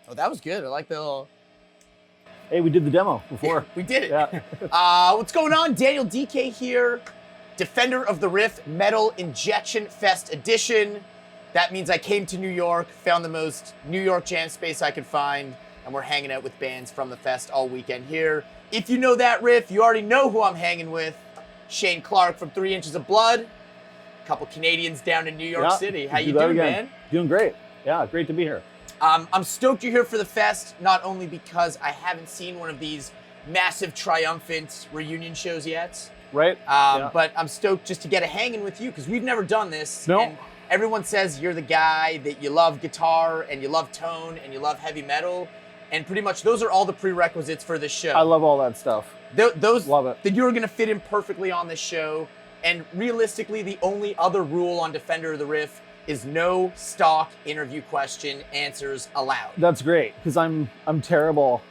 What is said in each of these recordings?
Oh, that was good. I like the little... Hey, we did the demo before. We did it. Yeah. What's going on? Daniel Dekay here, defender of the Riff Metal Injection Fest Edition. That means I came to New York, found the most New York jam space I could find, and we're hanging out with bands from the fest all weekend here. If you know that riff, you already know who I'm hanging with. Shane Clark from 3 Inches of Blood. A couple Canadians down in New York City. How you doing, man? Doing great. Yeah, great to be here. I'm stoked you're here for the fest, not only because I haven't seen one of these massive triumphant reunion shows yet, right? But I'm stoked just to get a hanging with you because we've never done this. No. And everyone says you're the guy that you love guitar and you love tone and you love heavy metal, and pretty much those are all the prerequisites for this show. I love all that stuff. Love it. That you're going to fit in perfectly on this show, and realistically, the only other rule on Defender of the Riff is no stock interview question answers allowed. That's great, because I'm terrible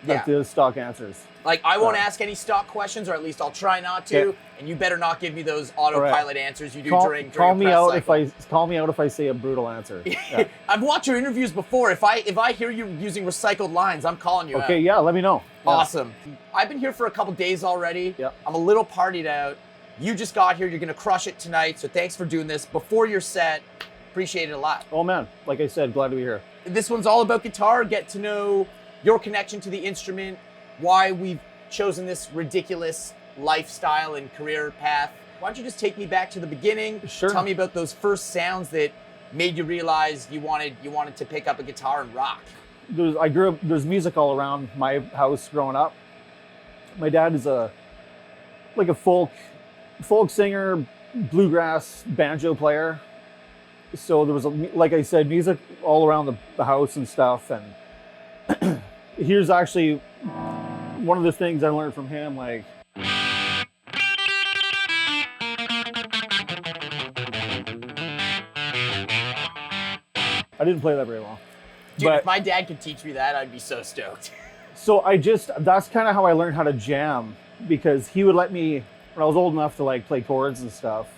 at the stock answers. Like, I won't ask any stock questions, or at least I'll try not to, and you better not give me those autopilot answers you do during call me press out cycle. Call me out if I say a brutal answer. Yeah. I've watched your interviews before. If I hear you using recycled lines, I'm calling you out. Okay, yeah, let me know. Yeah. Awesome. I've been here for a couple days already. Yeah. I'm a little partied out. You just got here. You're going to crush it tonight, so thanks for doing this before your set. Appreciate it a lot. Oh, man. Like I said, glad to be here. This one's all about guitar. Get to know your connection to the instrument, why we've chosen this ridiculous lifestyle and career path. Why don't you just take me back to the beginning? Sure. Tell me about those first sounds that made you realize you wanted to pick up a guitar and rock. I grew up, there's music all around my house growing up. My dad is a folk singer, bluegrass banjo player. So there was, like I said, music all around the house and stuff. And here's actually one of the things I learned from him, like, I didn't play that very well. Dude, but if my dad could teach me that, I'd be so stoked. So that's kind of how I learned how to jam, because he would let me, when I was old enough to like play chords and stuff,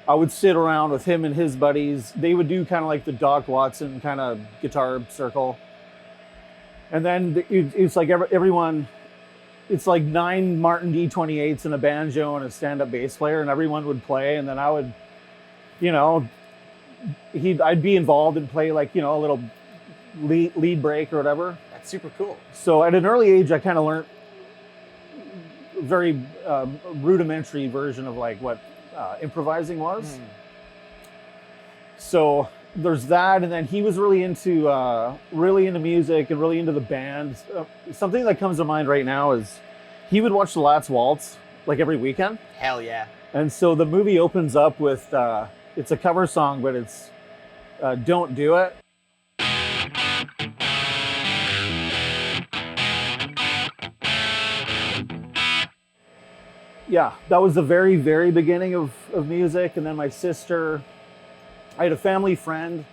I would sit around with him and his buddies. They would do kind of like the Doc Watson kind of guitar circle. And then it's like everyone, it's like 9 Martin D28s and a banjo and a stand-up bass player, and everyone would play. And then I would, I'd be involved and play like, a little lead break or whatever. That's super cool. So at an early age, I kind of learned a very rudimentary version of like what improvising was. So there's that, and then he was really into music and really into the band. Something that comes to mind right now is he would watch the Lats Waltz like every weekend. Hell yeah. And so the movie opens up with it's a cover song, but it's Don't Do It. Yeah, that was the very, very beginning of music. And then my sister, I had a family friend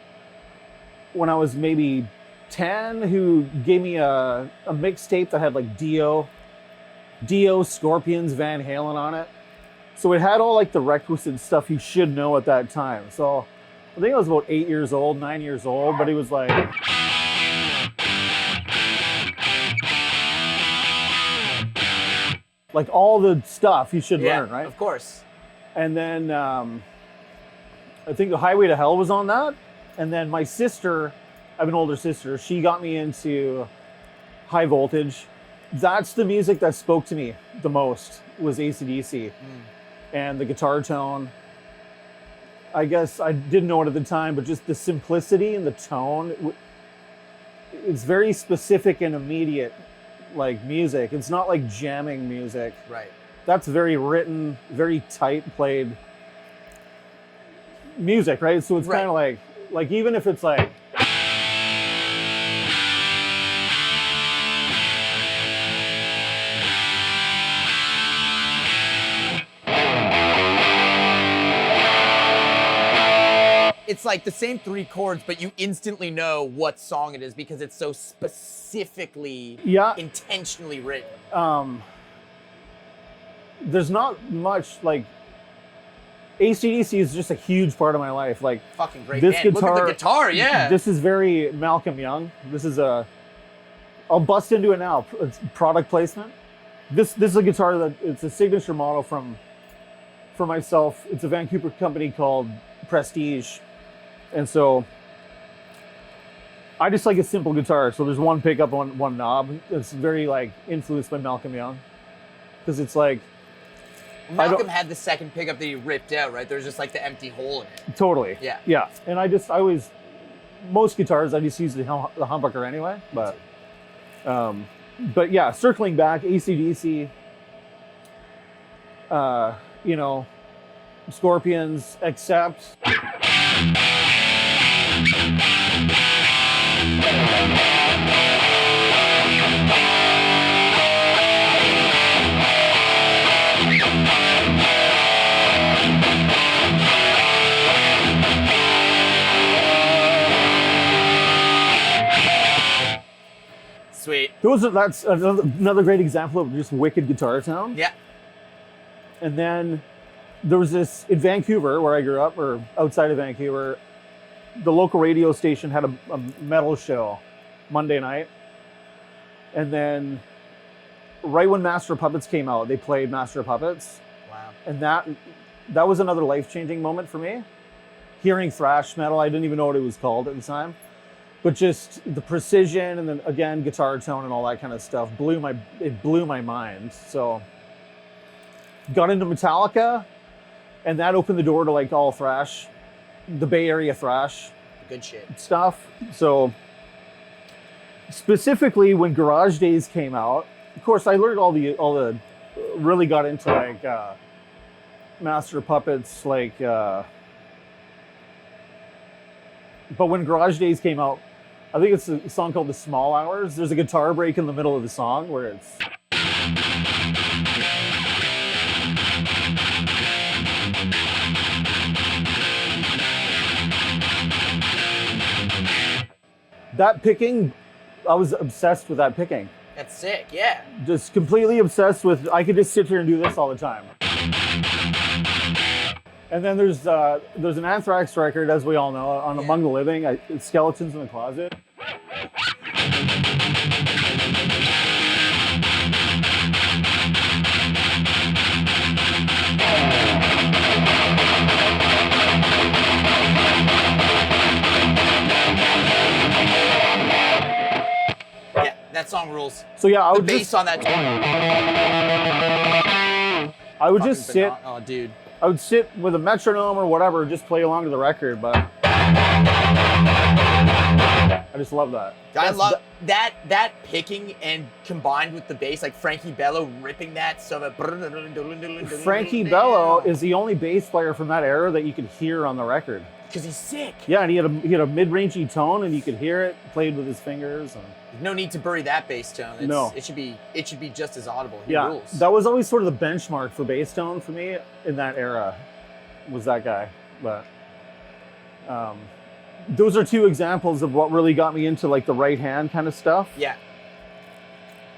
when I was maybe 10 who gave me a mixtape that had like Dio, Scorpions, Van Halen on it. So it had all like the requisite stuff you should know at that time. So I think I was about 9 years old, but it was like... like all the stuff you should learn, right? Of course. And then I think the Highway to Hell was on that. And then my sister, I have an older sister, she got me into High Voltage. That's the music that spoke to me the most, was AC/DC. And the guitar tone. I guess I didn't know it at the time, but just the simplicity and the tone, it's very specific and immediate. Like music, it's not like jamming music. Right. That's very written, very tight played music, right? So it's kind of like even if it's like it's like the same 3 chords, but you instantly know what song it is because it's so specifically, intentionally written. There's not much, like, AC/DC is just a huge part of my life. Like, fucking great this band. guitar, Look at the guitar, yeah. This is very Malcolm Young. This is I'll bust into it now. It's product placement. This is a guitar that it's a signature model for myself. It's a Vancouver company called Prestige, and so I just like a simple guitar. So there's one pickup, one knob. It's very like influenced by Malcolm Young, because it's like Malcolm had the second pickup that he ripped out, right? There's just like the empty hole in it. Totally. Yeah. Yeah, and I always most guitars I just use the humbucker anyway, but yeah, circling back, AC/DC, you know, Scorpions, Accept. Sweet. That's another great example of just wicked guitar sound. Yeah. And then there was this in Vancouver, where I grew up, or outside of Vancouver, the local radio station had a metal show Monday night. And then right when Master of Puppets came out, they played Master of Puppets. Wow. And that was another life-changing moment for me. Hearing thrash metal, I didn't even know what it was called at the time. But just the precision and then again guitar tone and all that kind of stuff blew my mind. So got into Metallica, and that opened the door to like all thrash, the Bay Area thrash, good shit stuff. So specifically when Garage Days came out, of course I learned all the really got into like Master of Puppets, like but when Garage Days came out, I think it's a song called The Small Hours. There's a guitar break in the middle of the song where it's that picking. I was obsessed with that picking. That's sick, yeah. Just completely obsessed with, I could just sit here and do this all the time. And then there's an Anthrax record, as we all know, on Among the Living, it's Skeletons in the Closet. Yeah, that song rules. So yeah, I would the bass on that. I would just sit. Oh, dude. I would sit with a metronome or whatever, just play along to the record, but I just love that. I love that picking and combined with the bass, like Frankie Bello ripping that so that. Frankie Bello is the only bass player from that era that you could hear on the record. Because he's sick. Yeah, and he had a mid-rangey tone, and you could hear it played with his fingers. And no need to bury that bass tone. No, it should be just as audible. He yeah, rules. That was always sort of the benchmark for bass tone for me in that era. Was that guy? But those are two examples of what really got me into like the right hand kind of stuff. Yeah.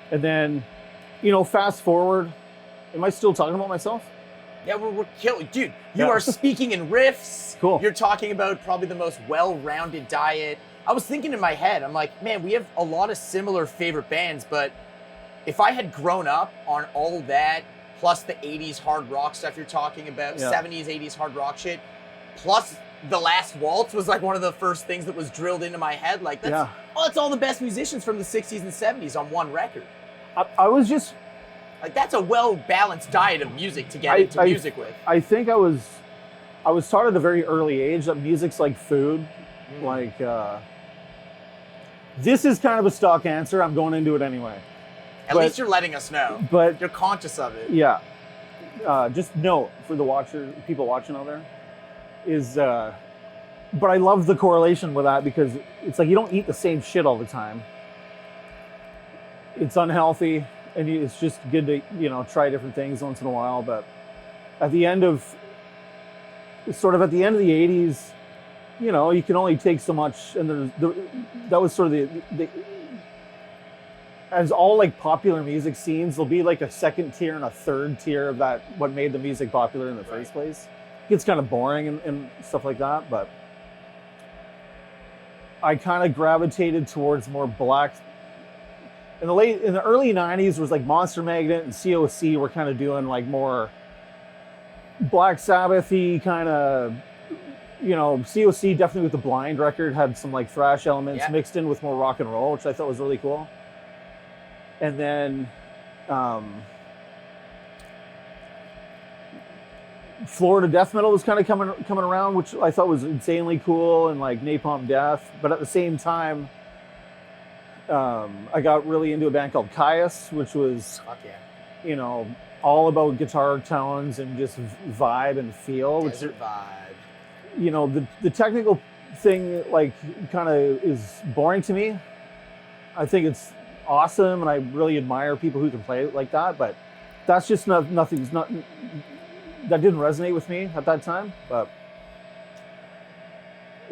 And then, you know, fast forward. Am I still talking about myself? Yeah, we're killing, dude. You are speaking in riffs. Cool. You're talking about probably the most well-rounded diet. I was thinking in my head, I'm like, man, we have a lot of similar favorite bands, but if I had grown up on all that, plus the 80s hard rock stuff you're talking about, 70s, 80s hard rock shit, plus The Last Waltz was like one of the first things that was drilled into my head. Like, that's all the best musicians from the 60s and 70s on one record. I was just... Like, that's a well-balanced diet of music to get into music with. I think I was taught at a very early age that music's like food. Like, this is kind of a stock answer. I'm going into it anyway. At least you're letting us know. But you're conscious of it. Yeah. Just note for the people watching out there, is, but I love the correlation with that because it's like you don't eat the same shit all the time. It's unhealthy. And it's just good to, you know, try different things once in a while. But at the end of the 80s, you know, you can only take so much, and that was sort of the as all like popular music scenes, there'll be like a second tier and a third tier of that, what made the music popular in the first place. It gets kind of boring and stuff like that, but I kind of gravitated towards more black. In the early 90s, was like Monster Magnet and COC were kind of doing like more Black Sabbath-y kind of, you know, COC definitely with the Blind record had some like thrash elements mixed in with more rock and roll, which I thought was really cool. And then Florida death metal was kind of coming around, which I thought was insanely cool, and like Napalm Death. But at the same time, I got really into a band called Caius, which was, you know, all about guitar tones and just vibe and feel. Desert vibe. You know, the technical thing like kind of is boring to me. I think it's awesome, and I really admire people who can play it like that, but that's just that didn't resonate with me at that time. But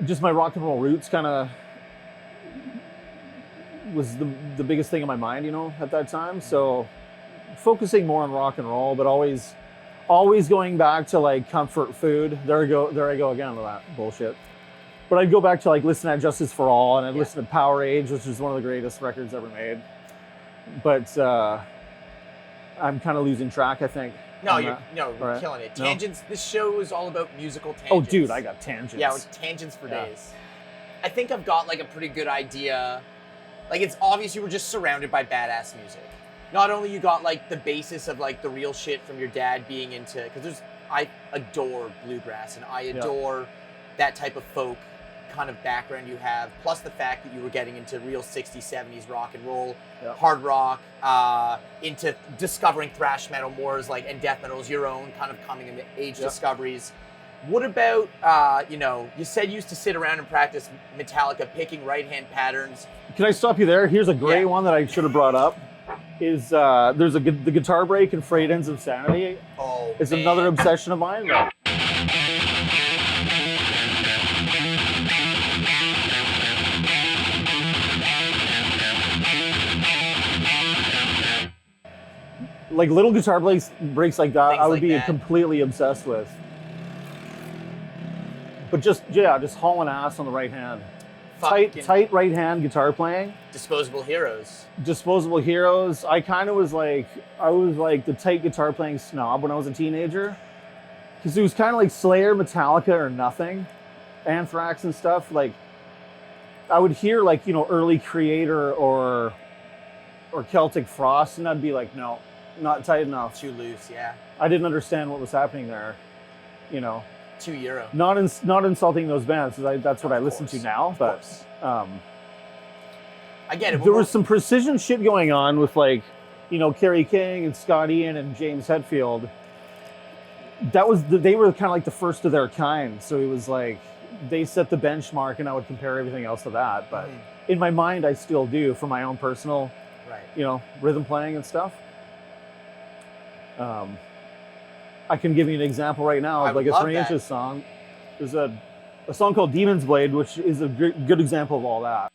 just my rock and roll roots kind of was the biggest thing in my mind, you know, at that time. So focusing more on rock and roll, but always going back to like comfort food. There I go again with that bullshit. But I'd go back to like listen to Justice for All, and I'd listen to Power Age, which is one of the greatest records ever made. But I'm kind of losing track, I think. No, you're killing it. Tangents. No? This show is all about musical tangents. Oh, dude, I got tangents. Yeah, with tangents for days. I think I've got like a pretty good idea. Like, it's obvious you were just surrounded by badass music. Not only you got like the basis of like the real shit from your dad being into, because I adore bluegrass and I adore that type of folk kind of background you have, plus the fact that you were getting into real 60s, 70s rock and roll, hard rock, into discovering thrash metal more as like, and death metal as your own kind of coming of age discoveries. What about, you know, you said you used to sit around and practice Metallica, picking right-hand patterns. Can I stop you there? Here's a great one that I should have brought up. Is there's the guitar break in Frayed Ends of Sanity. Oh, it's another obsession of mine. Like little guitar breaks like that, I would be completely obsessed with. But just hauling ass on the right hand. Tight right hand guitar playing. Disposable Heroes. Disposable Heroes. I was like the tight guitar playing snob when I was a teenager. Because it was kind of like Slayer, Metallica, or nothing. Anthrax and stuff. Like, I would hear like, you know, early Creator or Celtic Frost, and I'd be like, no, not tight enough. Too loose, yeah. I didn't understand what was happening there, you know. €2. Not insulting those bands. That's what I listen to now. But I get it. There was some precision shit going on with like, you know, Kerry King and Scott Ian and James Hetfield. They were kind of like the first of their kind. So it was like they set the benchmark, and I would compare everything else to that. But in my mind, I still do for my own personal, you know, rhythm playing and stuff. I can give you an example right now of like a 3 Inches song. There's a song called Demon's Blade, which is a good example of all that.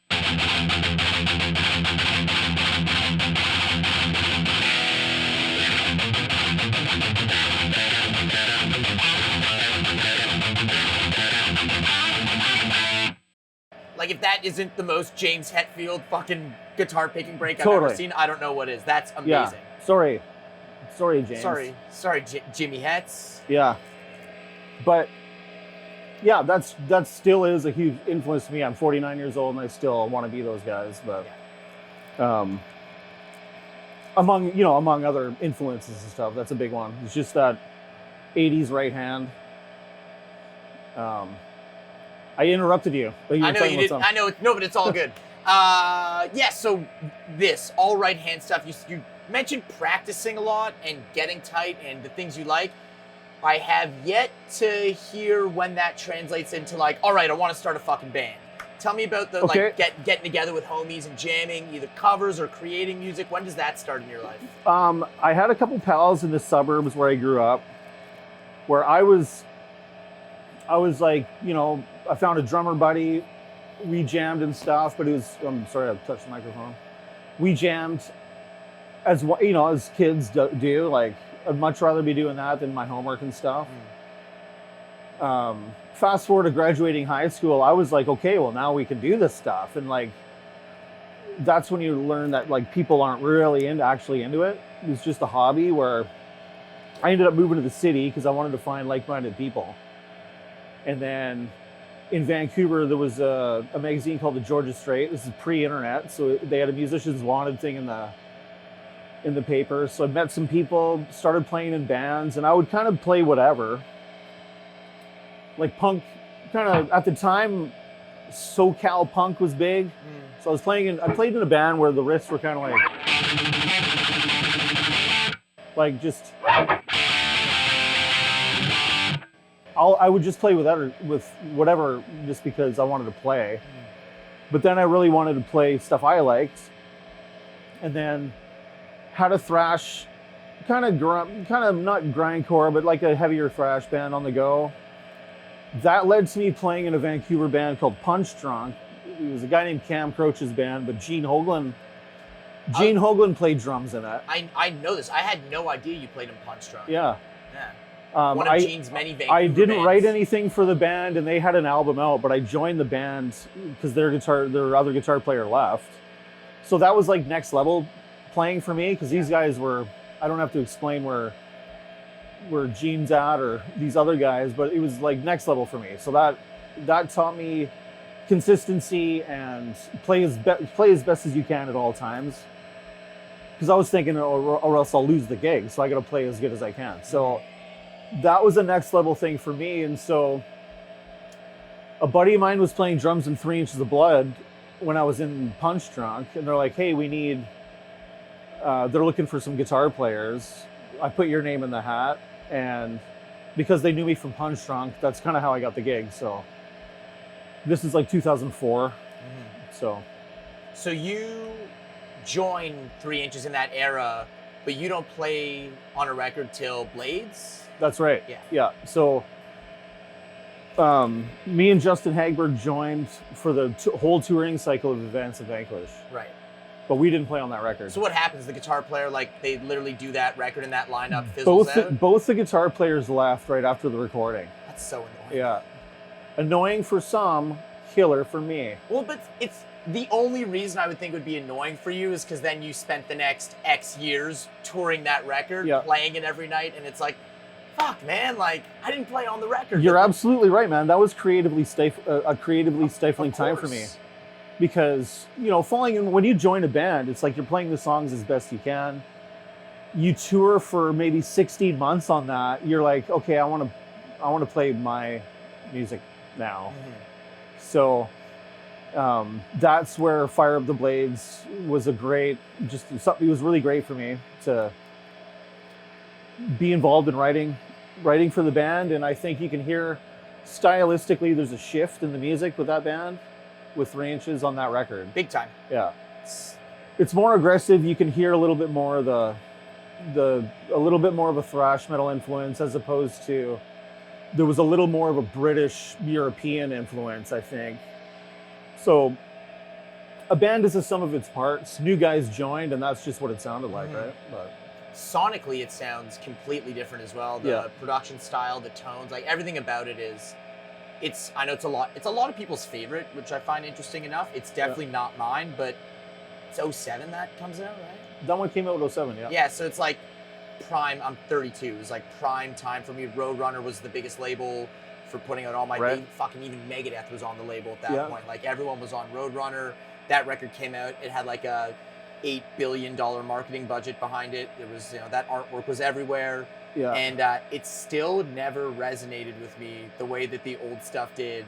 Like, if that isn't the most James Hetfield fucking guitar picking break I've ever seen, I don't know what is. That's amazing. Yeah. Sorry, James. Sorry, Jimmy Hetz. Yeah, but yeah, that still is a huge influence to me. I'm 49 years old, and I still want to be those guys. But among other influences and stuff, that's a big one. It's just that 80s right hand. I interrupted you. But I know you did. I know. No, but it's all good. So this all right hand stuff. You mentioned practicing a lot and getting tight and the things you like. I have yet to hear when that translates into like, all right, I want to start a fucking band. Tell me about the like getting together with homies and jamming, either covers or creating music. When does that start in your life? I had a couple pals in the suburbs where I grew up, where I was I was like, you know, I found a drummer buddy, we jammed and stuff, but it was, I'm sorry, I touched the microphone. We jammed as, you know, as kids do, like, I'd much rather be doing that than my homework and stuff. Fast forward to graduating high school, I was like, okay, well, now we can do this stuff. And like, that's when you learn that like people aren't really actually into it. It was just a hobby where I ended up moving to the city because I wanted to find like-minded people. And then in Vancouver, there was a magazine called the Georgia Straight. This is pre-internet, so they had a musicians wanted thing in the paper. So I met some people, started playing in bands, and I would kind of play whatever. Like punk, kind of at the time, SoCal punk was big. So I played in a band where the riffs were kind of like just. I would just play with whatever just because I wanted to play. But then I really wanted to play stuff I liked. And then had a thrash, kind of not grindcore, but like a heavier thrash band on the go. That led to me playing in a Vancouver band called Punch Drunk. It was a guy named Cam Croach's band, but Gene Hoglan played drums in it. I know this. I had no idea you played in Punch Drunk. Yeah. One of Gene's many Vancouver I didn't bands. write anything for the band, and they had an album out, but I joined the band because their other guitar player left. So that was like next level playing for me, because these guys were, I don't have to explain where Gene's at or these other guys, but it was like next level for me. So that taught me consistency and play as best as you can at all times. Because I was thinking, or else I'll lose the gig, so I got to play as good as I can. So that was a next level thing for me. And so a buddy of mine was playing drums in 3 Inches of Blood when I was in Punch Drunk, and they're like, hey, they're looking for some guitar players. I put your name in the hat, and because they knew me from Punch Drunk, that's kind of how I got the gig. So this is like 2004. So you joined 3 Inches in that era, but you don't play on a record till Blades? That's right. Yeah. So me and Justin Hagberg joined for the whole touring cycle of Advance and Vanquish. Right. But we didn't play on that record. So what happens? The guitar player, like, they literally do that record and that lineup fizzles out? Both the guitar players left right after the recording. That's so annoying. Yeah. Annoying for some, killer for me. Well, but it's the only reason I would think it would be annoying for you is because then you spent the next X years touring that record, playing it every night, and it's like, fuck, man, like, I didn't play on the record. You're absolutely right, man. That was a creatively stifling time for me. Because, you know, when you join a band, it's like you're playing the songs as best you can. You tour for maybe 16 months on that. You're like, okay, I want to play my music now. So that's where Fire Up the Blades was it was really great for me to be involved in writing for the band. And I think you can hear stylistically there's a shift in the music with that band, with 3 Inches on that record. Big time. Yeah. It's more aggressive. You can hear a little bit more of a little bit more of a thrash metal influence, as opposed to there was a little more of a British European influence, I think. So a band is the sum of its parts. New guys joined, and that's just what it sounded like, right? But sonically, it sounds completely different as well. The production style, the tones, like everything about it is. I know it's a lot of people's favorite, which I find interesting enough. It's definitely not mine, but it's 07 that comes out, right? That one came out in 07, yeah. Yeah, so it's like prime, I'm 32, it was like prime time for me. Roadrunner was the biggest label for putting out all my, fucking even Megadeth was on the label at that point. Like everyone was on Roadrunner. That record came out, it had like a $8 billion marketing budget behind it. It was, you know, that artwork was everywhere. Yeah. And it still never resonated with me the way that the old stuff did.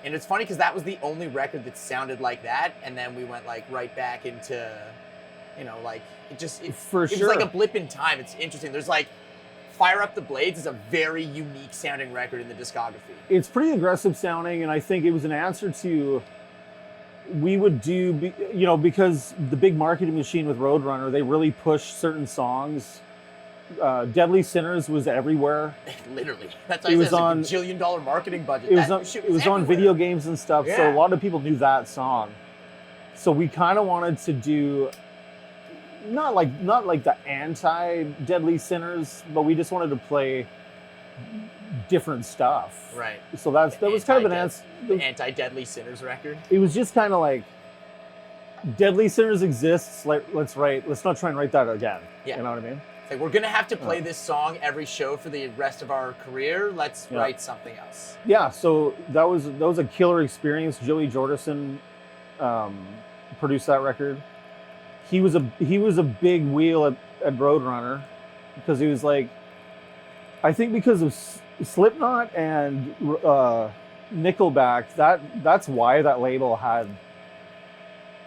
And it's funny because that was the only record that sounded like that. And then we went like right back into, you know, like it was like a blip in time. It's interesting. There's like Fire Up the Blades is a very unique sounding record in the discography. It's pretty aggressive sounding. And I think it was an answer to, we would do, you know, because the big marketing machine with Roadrunner, they really push certain songs Deadly Sinners was everywhere. Literally. That's why It I was said on- it's a $1 billion marketing budget. It was That on, shit it was on everywhere. video games and stuff, so Yeah. a lot of people knew that song. So we kind of wanted to do not like the anti Deadly Sinners, but we just wanted to play different stuff. Right. So that was kind of an answer. The anti-Deadly Sinners record. It was just kind of like Deadly Sinners exists. Like let's not try and write that again. Yeah. You know what I mean? It's like, we're going to have to play this song every show for the rest of our career. Let's Yeah. write something else. Yeah. So that was a killer experience. Joey Jordison produced that record. He was a big wheel at Roadrunner because he was like, I think because of Slipknot and Nickelback, that's why that label had,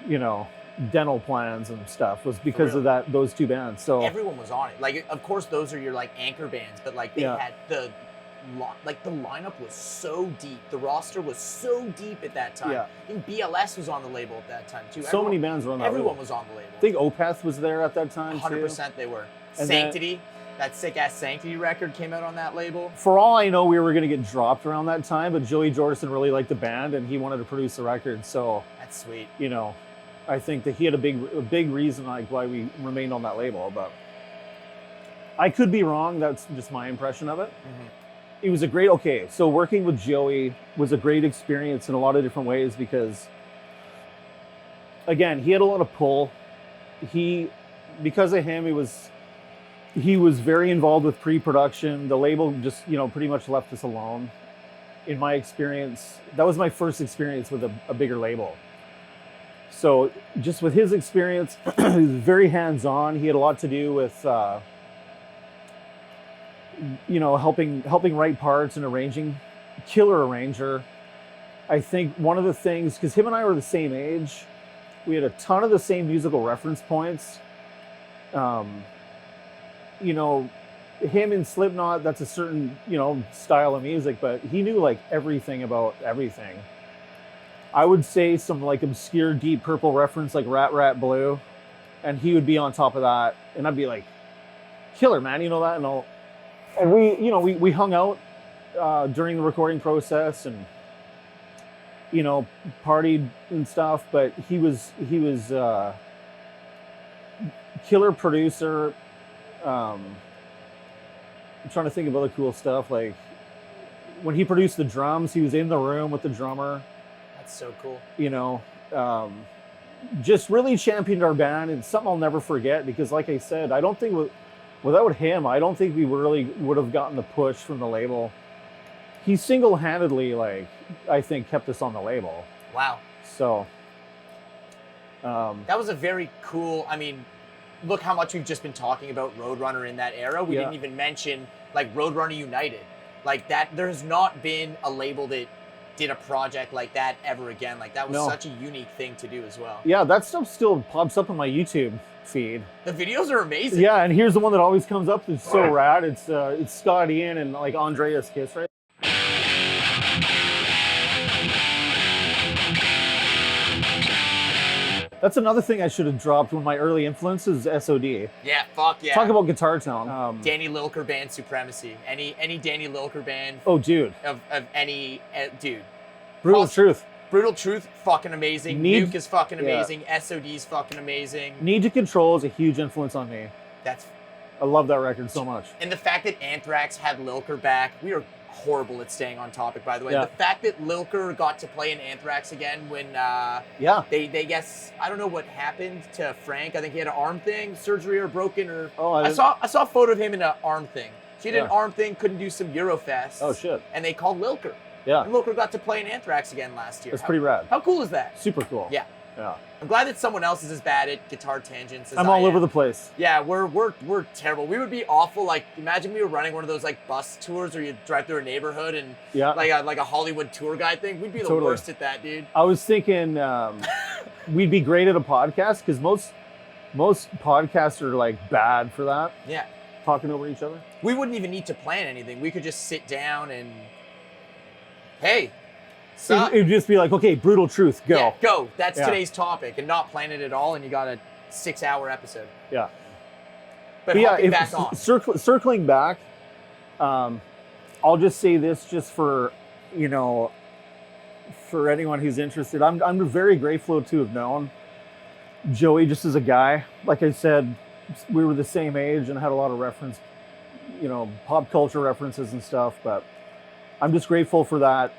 you know, dental plans and stuff, was because of those two bands. So Everyone was on it. Like, of course, those are your like anchor bands, but like they Yeah. had the lineup was so deep. The roster was so deep at that time. Yeah. I think BLS was on the label at that time too. so many bands were on that Everyone label. was on the label. I think Opeth was there at that time 100% they were. And then- Sanctity, that sick ass Sanctity record came out on that label. For all I know, we were going to get dropped around that time, but Joey Jordison really liked the band and he wanted to produce the record. So, That's sweet. you know, I think that he had a big reason like why we remained on that label. But I could be wrong. That's just my impression of it. Mm-hmm. It was so working with Joey was a great experience in a lot of different ways because, again, he had a lot of pull. Because of him, he was very involved with pre-production. The label just, you know, pretty much left us alone. In my experience, that was my first experience with a bigger label. So just with his experience, he was very hands-on. He had a lot to do with, you know, helping write parts and arranging. Killer arranger. I think one of the things, because him and I were the same age, we had a ton of the same musical reference points. You know, him and Slipknot, that's a certain, you know, style of music, but he knew like everything about everything. I would say some like obscure Deep Purple reference like Rat Rat Blue, and he would be on top of that, and I'd be like, killer, man, you know that? And we hung out during the recording process and, you know, partied and stuff, but he was killer producer. I'm trying to think of other cool stuff. Like when he produced the drums, he was in the room with the drummer. That's so cool. You know, just really championed our band, and something I'll never forget because, like I said, I don't think without him, I don't think we really would have gotten the push from the label. He single-handedly, like, I think, kept us on the label. Wow. So that was a very cool, I mean, look how much we've just been talking about Roadrunner in that era. We didn't even mention like Roadrunner United. Like that, there has not been a label that did a project like that ever again. Like that was such a unique thing to do as well. Yeah, that stuff still pops up on my YouTube feed. The videos are amazing. Yeah, and here's the one that always comes up. It's so rad. It's Scott Ian and like Andreas Kiss, right? That's another thing I should have dropped. One of my early influences, SOD. Yeah, fuck yeah. Talk about Guitar Town. Danny Lilker band supremacy. Any Danny Lilker band Oh, dude. of any dude. Brutal Truth. Brutal Truth, fucking amazing. Nuke is fucking amazing. SOD's fucking amazing. Need to Control is a huge influence on me. I love that record so much. And the fact that Anthrax had Lilker back, we are horrible at staying on topic, by the way. Yeah. The fact that Lilker got to play in Anthrax again when they guess, I don't know what happened to Frank. I think he had an arm thing, surgery or broken or I saw a photo of him in an arm thing. He did an arm thing, couldn't do some Eurofest. Oh shit. And they called Lilker. Yeah. And Lilker got to play in Anthrax again last year. That's pretty rad. How cool is that? Super cool. Yeah. Yeah. I'm glad that someone else is as bad at guitar tangents as I'm all over the place. Yeah, we're terrible. We would be awful. Like, imagine we were running one of those like bus tours where you drive through a neighborhood and like a Hollywood tour guide thing. We'd be the worst at that, dude. I was thinking we'd be great at a podcast because most podcasts are like bad for that. Yeah. Talking over each other. We wouldn't even need to plan anything. We could just sit down and, hey. It would just be like, okay, Brutal Truth, go. Yeah, go. That's today's topic, and not plan it at all, and you got a 6-hour episode. Yeah. But hopping back on. Circling back, I'll just say this just for, you know, for anyone who's interested. I'm very grateful to have known Joey just as a guy. Like I said, we were the same age and had a lot of reference, you know, pop culture references and stuff, but I'm just grateful for that.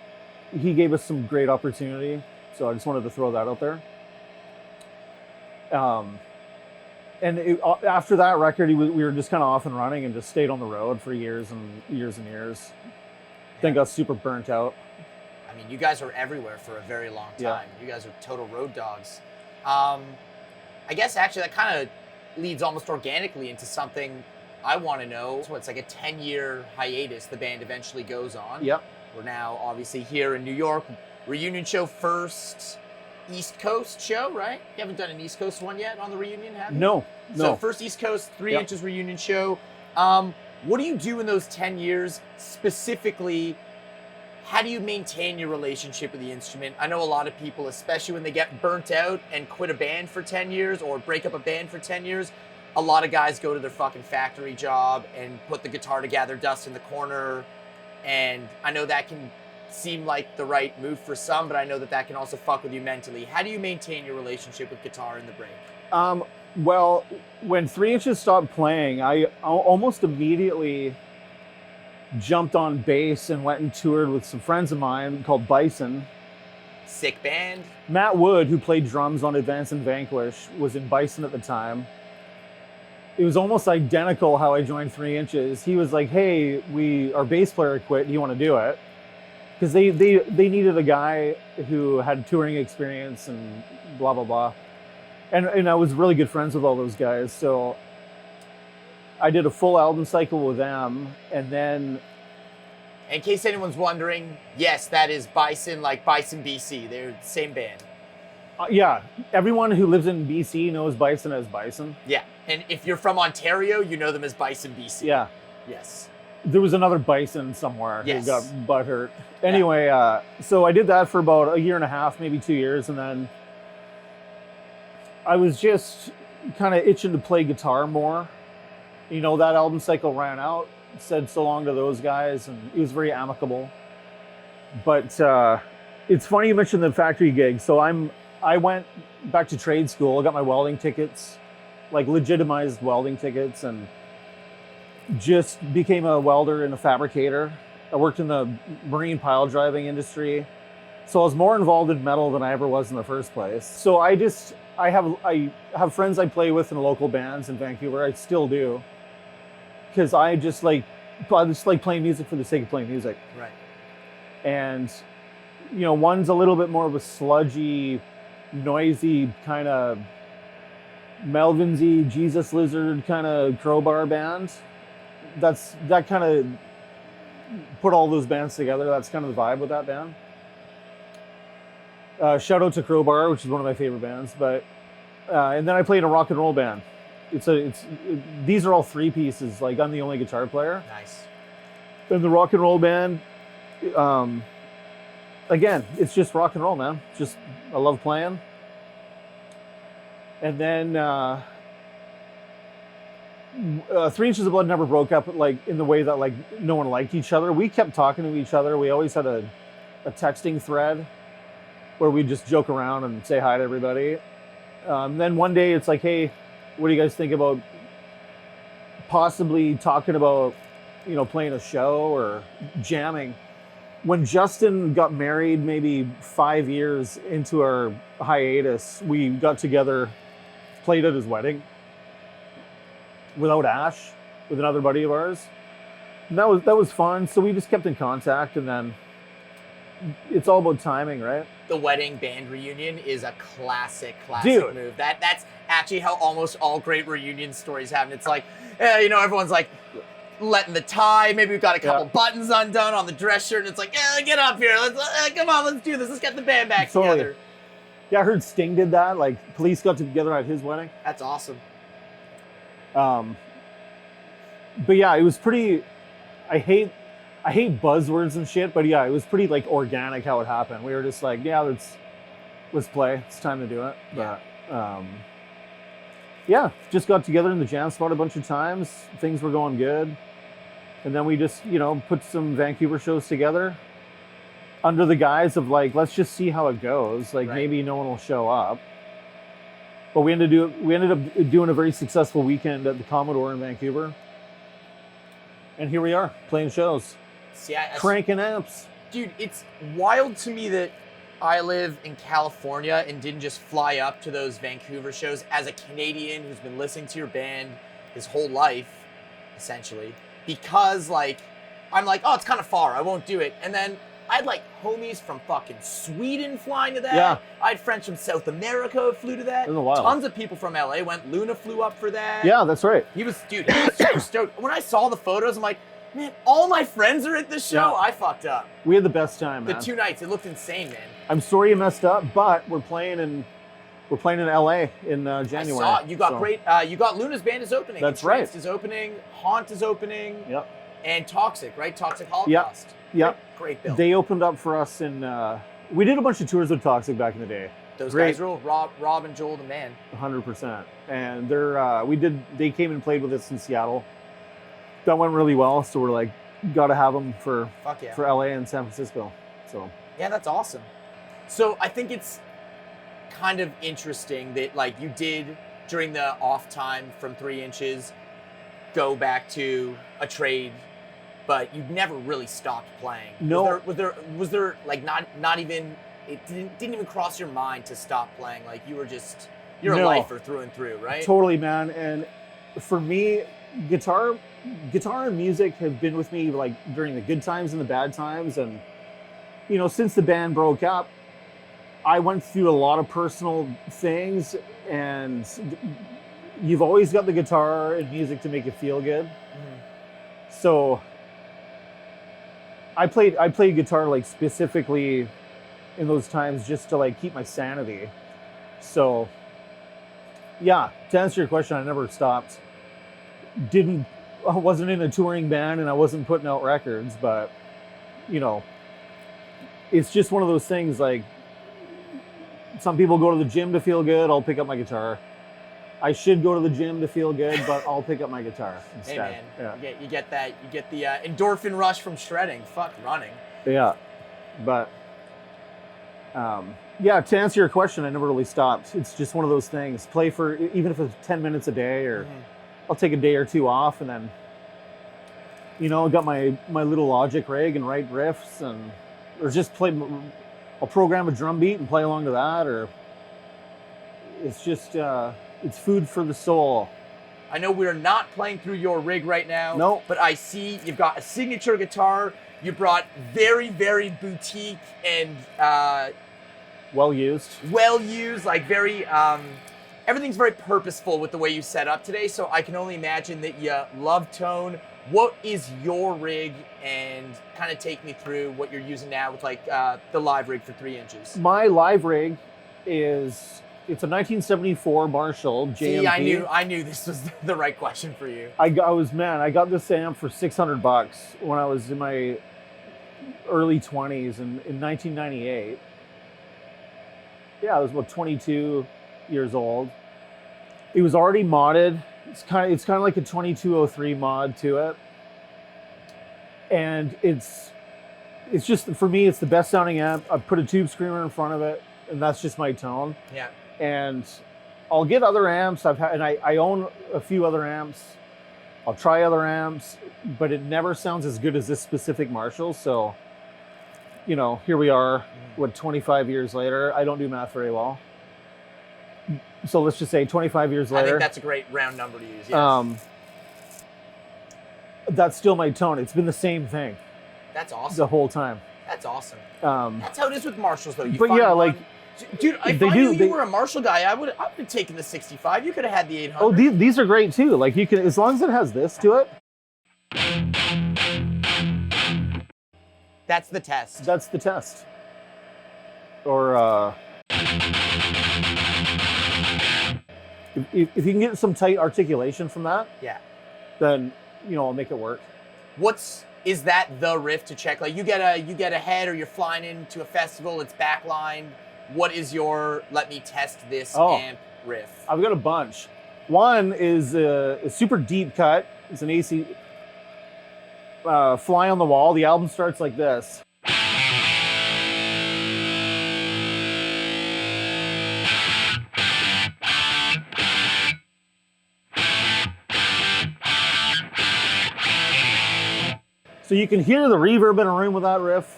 He gave us some great opportunity, so I just wanted to throw that out there. After that record, we were just kind of off and running and just stayed on the road for years and years and years. I think I got super burnt out. I mean, you guys were everywhere for a very long time. Yeah. You guys are total road dogs. I guess actually that kind of leads almost organically into something I want to know. So it's like a 10-year hiatus the band eventually goes on. Yep. We're now obviously here in New York. Reunion show first East Coast show, right? You haven't done an East Coast one yet on the reunion, have you? No. So first East Coast, 3 Yep. Inches reunion show. What do you do in those 10 years specifically? How do you maintain your relationship with the instrument? I know a lot of people, especially when they get burnt out and quit a band for 10 years or break up a band for 10 years, a lot of guys go to their fucking factory job and put the guitar to gather dust in the corner. And I know that can seem like the right move for some, but I know that can also fuck with you mentally. How do you maintain your relationship with guitar in the break? Well, when 3 Inches stopped playing, I almost immediately jumped on bass and went and toured with some friends of mine called Bison. Sick band. Matt Wood, who played drums on Advance and Vanquish, was in Bison at the time. It was almost identical how I joined 3 Inches. He was like, hey, our bass player quit, do you want to do it? Because they needed a guy who had touring experience and blah, blah, blah. And I was really good friends with all those guys. So I did a full album cycle with them. And then... In case anyone's wondering, yes, that is Bison, like Bison BC. They're the same band. Yeah. Everyone who lives in BC knows Bison as Bison. Yeah. And if you're from Ontario, you know them as Bison BC. Yeah. Yes. There was another Bison somewhere Yes. who got butthurt. Anyway, so I did that for about a year and a half, maybe 2 years. And then I was just kind of itching to play guitar more. You know, that album cycle ran out, said so long to those guys, and it was very amicable. But it's funny you mentioned the factory gig. So I went back to trade school, got my welding tickets, like legitimized welding tickets, and just became a welder and a fabricator. I worked in the marine pile driving industry. So I was more involved in metal than I ever was in the first place. So I have friends I play with in local bands in Vancouver. I still do. Because I just like playing music for the sake of playing music. Right. And, you know, one's a little bit more of a sludgy, noisy kind of Melvinsy, Jesus Lizard kind of crowbar band. That kind of put all those bands together. That's kind of the vibe with that band. Shout out to Crowbar, which is one of my favorite bands. But and then I played in a rock and roll band. These are all 3 pieces. Like, I'm the only guitar player. Nice. And the rock and roll band, again, it's just rock and roll, man. I love playing. And then 3 Inches of Blood never broke up, like, in the way that, like, no one liked each other. We kept talking to each other. We always had a texting thread where we'd just joke around and say hi to everybody. Then one day it's like, hey, what do you guys think about possibly talking about, you know, playing a show or jamming? When Justin got married, maybe 5 years into our hiatus, we got together, played at his wedding without Ash, with another buddy of ours. And that was fun. So we just kept in contact, and then it's all about timing, right? The wedding band reunion is a classic Dude. move. That's actually how almost all great reunion stories happen. It's like, you know, everyone's like letting the tie. Maybe we've got a couple buttons undone on the dress shirt, and it's like, get up here. Come on, let's do this. Let's get the band back together. Yeah, I heard Sting did that. Like, Police got together at his wedding. That's awesome. But yeah, it was pretty. I hate buzzwords and shit, but yeah, it was pretty like organic how it happened. We were just like, yeah, let's play. It's time to do it. Yeah. But Yeah, just got together in the jam spot a bunch of times. Things were going good. And then we just, put some Vancouver shows together under the guise of like, let's just see how it goes. Like maybe no one will show up. But we ended up doing a very successful weekend at the Commodore in Vancouver. And here we are, playing shows. See, cranking amps. Dude, it's wild to me that I live in California and didn't just fly up to those Vancouver shows as a Canadian who's been listening to your band his whole life, essentially. Because, I'm like, oh, it's kind of far, I won't do it. And then I had, homies from fucking Sweden flying to that. Yeah. I had friends from South America who flew to that. It was wild. Tons of people from LA went. Luna flew up for that. Yeah, that's right. He was super stoked. When I saw the photos, I'm like, man, all my friends are at this show. Yeah. I fucked up. We had the best time, man. The 2 nights, it looked insane, man. I'm sorry you messed up, but we're playing in LA in January. I saw it. You got great. You got Luna's band is opening. That's right. Entranced is opening. Haunt is opening. Yep. And Toxic, right? Toxic Holocaust. Yep. Great bill. They opened up for us in. We did a bunch of tours with Toxic back in the day. Those guys rule. Rob and Joel, the man. 100%. And they came and played with us in Seattle. That went really well. So we're like, got to have them for LA and San Francisco. So yeah, that's awesome. So I think it's kind of interesting that you did during the off time from 3 Inches go back to a trade, but you never really stopped playing. No. Was there not even, it didn't even cross your mind to stop playing? You're a lifer through and through, right? Totally, man. And for me, guitar and music have been with me during the good times and the bad times. And since the band broke up, I went through a lot of personal things, and you've always got the guitar and music to make you feel good. Mm-hmm. So I played guitar specifically in those times just to keep my sanity. So yeah, to answer your question, I never stopped. I wasn't in a touring band and I wasn't putting out records, but it's just one of those things. Some people go to the gym to feel good. I'll pick up my guitar. I should go to the gym to feel good, but I'll pick up my guitar instead. Hey man, yeah. you get the endorphin rush from shredding. Fuck running. Yeah, but to answer your question, I never really stopped. It's just one of those things. Play for, even if it's 10 minutes a day, or I'll take a day or 2 off, and then I got my little Logic rig and write riffs, or just play. I'll program a drum beat and play along to that, or it's just it's food for the soul. I know we're not playing through your rig right now. No. But I see you've got a signature guitar. You brought very, very boutique and well used. Very everything's very purposeful with the way you set up today. So I can only imagine that you love tone. What is your rig, and kind of take me through what you're using now with the live rig for 3 Inches. My live rig it's a 1974 Marshall JMP. See, I knew this was the right question for you. I got this amp for $600 when I was in my early 20s in 1998. Yeah, I was about 22 years old. It was already modded. It's kind of like a 2203 mod to it, and it's just, for me, it's the best sounding amp. I put a tube screamer in front of it, and that's just my tone. Yeah. And I'll get other amps. I own a few other amps. I'll try other amps, but it never sounds as good as this specific Marshall. So, here we are, 25 years later. I don't do math very well. So let's just say 25 years later. I think that's a great round number to use, yes. That's still my tone. It's been the same thing. That's awesome. The whole time. That's awesome. That's how it is with Marshalls, though. But yeah, dude, if I knew you were a Marshall guy, I would have taken the 65. You could have had the 800. Oh, these are great too. You can, as long as it has this to it. That's the test. That's the test. Or if you can get some tight articulation from that, yeah, then I'll make it work. Is that the riff to check? You get a head, or you're flying into a festival, it's backlined. What is your let me test this amp riff? I've got a bunch. One is a super deep cut. It's an AC Fly on the Wall. The album starts like this. So you can hear the reverb in a room with that riff.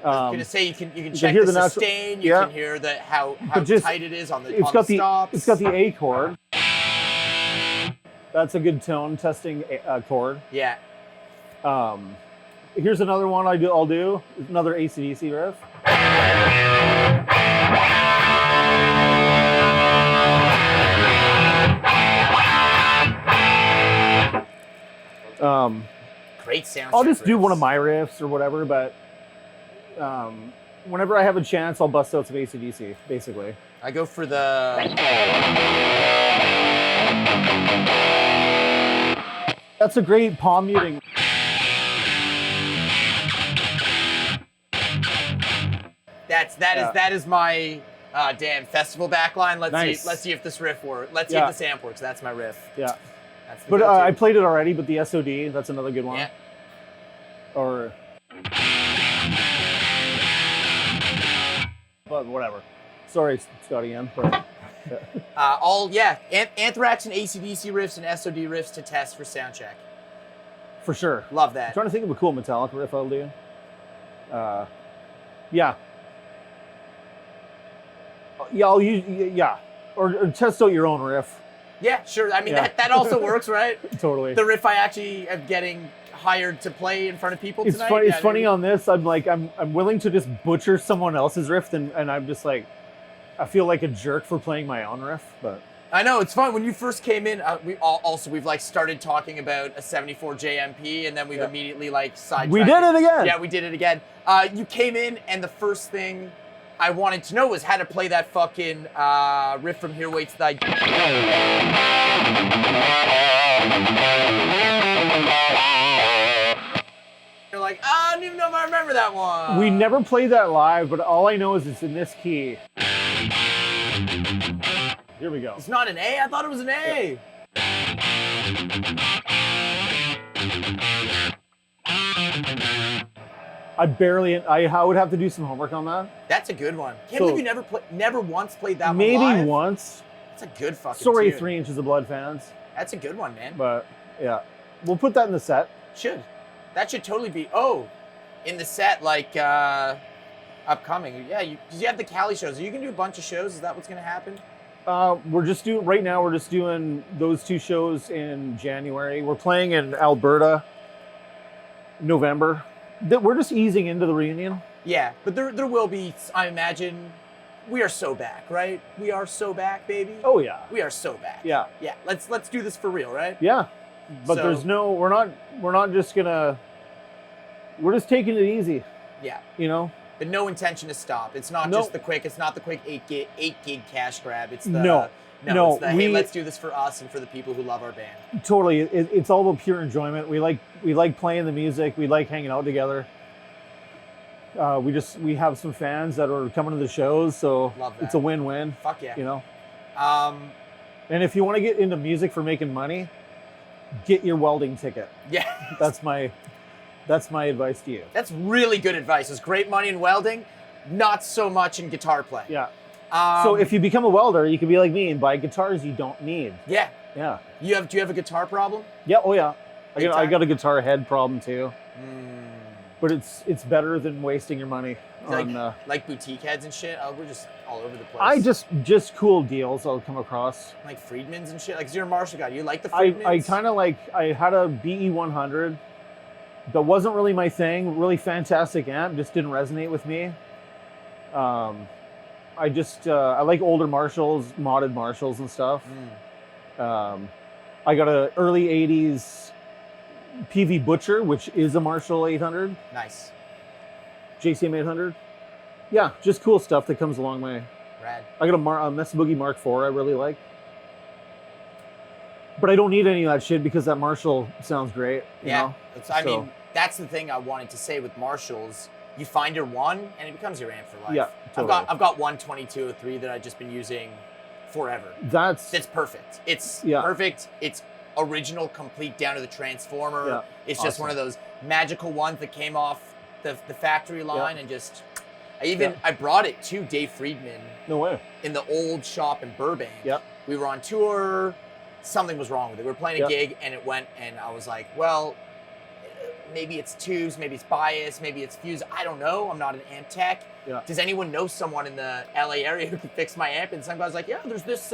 I was gonna say you can check hear the the sustain. You can hear how tight it is on the stops. It's got the A chord. That's a good tone testing chord. Yeah. Here's another one I'll do. Another AC/DC riff. Great sound. I'll just do one of my riffs or whatever, but whenever I have a chance, I'll bust out some AC/DC, basically. I go for the... That's a great palm muting. That is my damn festival backline. Let's see if this riff works. Let's see if this amp works. That's my riff. Yeah. That's the But go-to. I played it already, but the SOD, that's another good one. Yeah. Or... But whatever. Sorry, Scotty M. But, Anthrax and AC/DC riffs and SOD riffs to test for soundcheck. for sure. Love I'm that. trying to think of a cool Metallica riff I'll do. Yeah. Yeah, I'll use, yeah. Or test out your own riff. Yeah, sure. I mean, Yeah. that also works, right? Totally. The riff I actually am getting hired to play in front of people It's tonight. funny. Yeah, It's funny maybe. on this. I'm like, I'm willing to just butcher someone else's riff, and I'm just like, I feel like a jerk for playing my own riff. But I know it's fun. When you first came in, we've like started talking about a 74 JMP, and then we've immediately like sidetracked. we did it again. Yeah, we did it again. You came in, and the first thing I wanted to know was how to play that fucking riff from Here Waits Thy. You're like, I don't even know if I remember that one. We never played that live, but all I know is it's in this key. Here we go. It's not an A? I thought it was an A. I would have to do some homework on that. That's a good one. Can't So- believe you never once played that one Maybe live. once. That's a good fucking Sorry, tune. 3 Inches of Blood fans. That's a good one, man. But yeah, we'll put that in the set. Should. That should totally be, in the set, like, upcoming. Yeah, because you have the Cali shows. Are you going to do a bunch of shows? Is that what's going to happen? Right now we're just doing those 2 shows in January. We're playing in Alberta, November. We're just easing into the reunion. Yeah, but there will be, I imagine, we are so back, right? We are so back, baby. Oh yeah. We are so back. Yeah. Yeah, let's do this for real, right? Yeah. But So- we're not just gonna, we're just taking it easy, Yeah. you know? But no intention to stop. It's not No. just the quick 8 gig cash grab. It's the No. No, it's the, hey, we- let's do this for us and for the people who love our band. Totally. It's all about pure enjoyment. We like playing the music. We like hanging out together. We have some fans that are coming to the shows, so Love that. it's a win-win, Fuck yeah. you know? Yeah. And if you want to get into music for making money, get your welding ticket. That's my advice to you. That's really good advice. There's great money in welding, not so much in guitar playing. Yeah. So if you become a welder, you can be like me and buy guitars you don't need. Yeah. Yeah. Do you have a guitar problem? Yeah. Oh yeah. Big I time? got a guitar head problem too. But it's better than wasting your money on. Like boutique heads and shit. Oh, we're just all over the place. Just cool deals I'll come across. like Friedmans and shit. Like, 'cause you're a Marshall guy. Do you like the I Friedmans? kind of like, I had a BE 100 that wasn't really my thing. Really fantastic amp, just didn't resonate with me. I like older Marshalls, modded Marshalls and stuff. I got a early 80s PV Butcher, which is a Marshall 800, Nice. JCM 800. Yeah, just cool stuff that comes a long way. Rad. I got a Mess Boogie Mark IV I really like. But I don't need any of that shit because that Marshall sounds great. You Yeah. know? I So- mean, that's the thing I wanted to say with Marshalls. You find your one, and it becomes your amp for life. Yeah, totally. I've got one 2203 that I've just been using forever. That's It's perfect. It's Yeah. perfect. It's original, complete down to the transformer. Yeah. It's just Awesome. one of those magical ones that came off the factory line and just. I brought it to Dave Friedman no way. in the old shop in Burbank. Yep. We were on tour. Something was wrong with it. We were playing a Yep. gig and it went, and I was like, well, maybe it's tubes, maybe it's bias, maybe it's fuse. I don't know. I'm not an amp tech. Yeah. Does anyone know someone in the LA area who can fix my amp? And some guy's like, yeah, there's this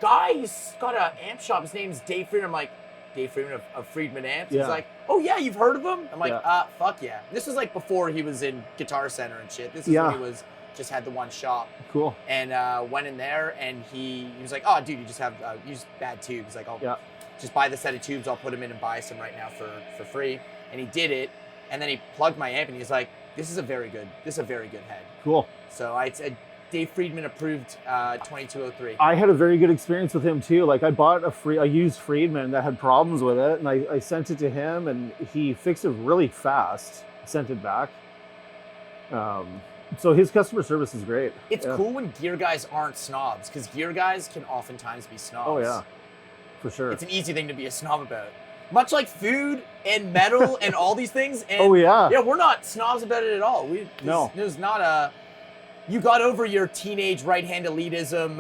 guy. He's got an amp shop. His name's Dave Friedman. I'm like, Dave Friedman of Friedman Amps. Yeah. He's like, oh yeah, you've heard of him? I'm like, Yeah. fuck yeah. This was like before he was in Guitar Center and shit. This is Yeah. when he just had the one shop. Cool. And went in there and he was like, oh dude, you just have use bad tubes. Like, I'll just buy the set of tubes. I'll put them in and buy some right now for free. And he did it. And then he plugged my amp and he's like, this is a very good head. Cool. So it's a Dave Friedman approved 2203. I had a very good experience with him too. Like I used Friedman that had problems with it, and I sent it to him, and he fixed it really fast. Sent it back. So his customer service is great. It's cool when gear guys aren't snobs, because gear guys can oftentimes be snobs. Oh yeah, for sure. It's an easy thing to be a snob about. Much like food and metal and all these things. And oh yeah. Yeah, we're not snobs about it at all. There's not a. You got over your teenage right-hand elitism.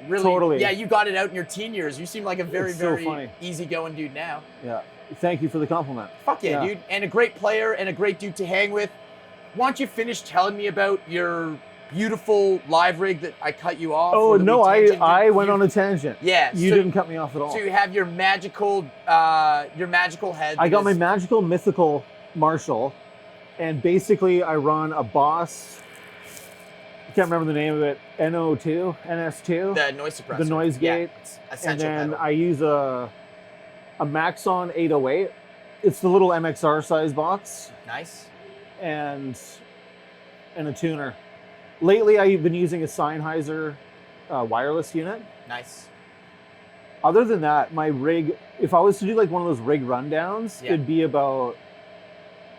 Really. Totally. Yeah, you got it out in your teen years. You seem like a very, It's so very funny. easygoing dude now. Yeah. Thank you for the compliment. Fuck yeah, dude. And a great player and a great dude to hang with. Why don't you finish telling me about your beautiful live rig that I cut you off? Oh or that no, we tangented? I went on a tangent. Yeah. You didn't cut me off at all. So you have your magical head. I got my magical mythical Marshall, and basically I run a Boss. I can't remember the name of it. NS2. The noise suppressor. The noise gate. Yeah, it's And essential then pedal. I use a Maxon 808. It's the little MXR size box, Nice. and a tuner. Lately, I've been using a Sennheiser wireless unit. Nice. Other than that, my rig, if I was to do like one of those rig rundowns, Yeah. it'd be about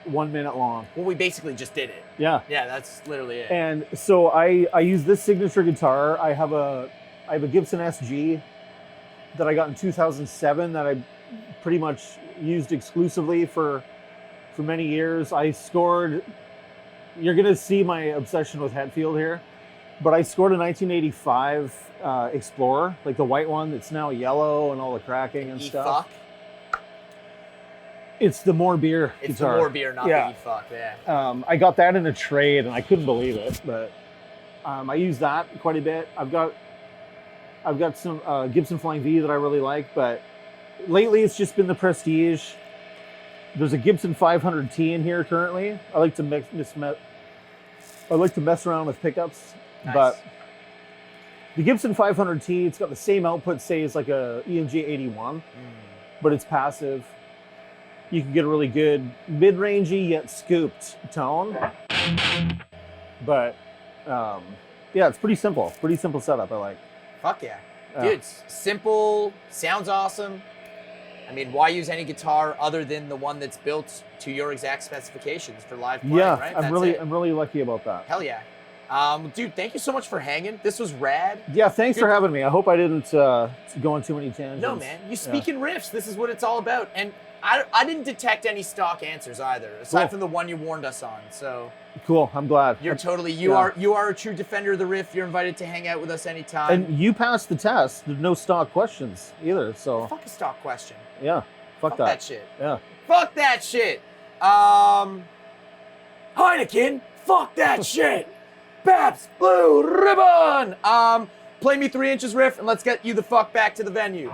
1 minute long. Well, we basically just did it. Yeah. Yeah, that's literally it. And so I use this signature guitar. I have a Gibson SG that I got in 2007 that I pretty much used exclusively for many years. I scored, you're gonna see my obsession with Hetfield here, but I scored a 1985 Explorer, like the white one that's now yellow and all the cracking and stuff. E-fuck? It's the More Beer It's guitar. the more beer, not Yeah. the E-fuck, yeah. I got that in a trade and I couldn't believe it, but I use that quite a bit. I've got some Gibson Flying V that I really like, but lately it's just been the Prestige. There's a Gibson 500T in here currently. I like to mess around with pickups, Nice. but the Gibson 500T, it's got the same output, say, as like a EMG 81, but it's passive. You can get a really good mid-rangey yet scooped tone. But yeah, it's pretty simple. Pretty simple setup, I like. Fuck yeah. Dude, it's simple, sounds awesome. I mean, why use any guitar other than the one that's built to your exact specifications for live playing, Yeah, right? I'm That's it. really lucky about that. Hell yeah. Dude, thank you so much for hanging. This was rad. Yeah, thanks Good. for having me. I hope I didn't go on too many tangents. No, man. You speak in riffs. This is what it's all about. And I didn't detect any stock answers either, aside Cool. from the one you warned us on. So Cool, I'm glad. you're totally, you are a true defender of the riff. You're invited to hang out with us anytime. And you passed the test. There's no stock questions either, so Fuck a stock question. yeah, fuck that that. shit. Yeah. Fuck that shit. Heineken. Fuck that shit. Babs Blue Ribbon. Play me 3 inches riff and let's get you the fuck back to the venue.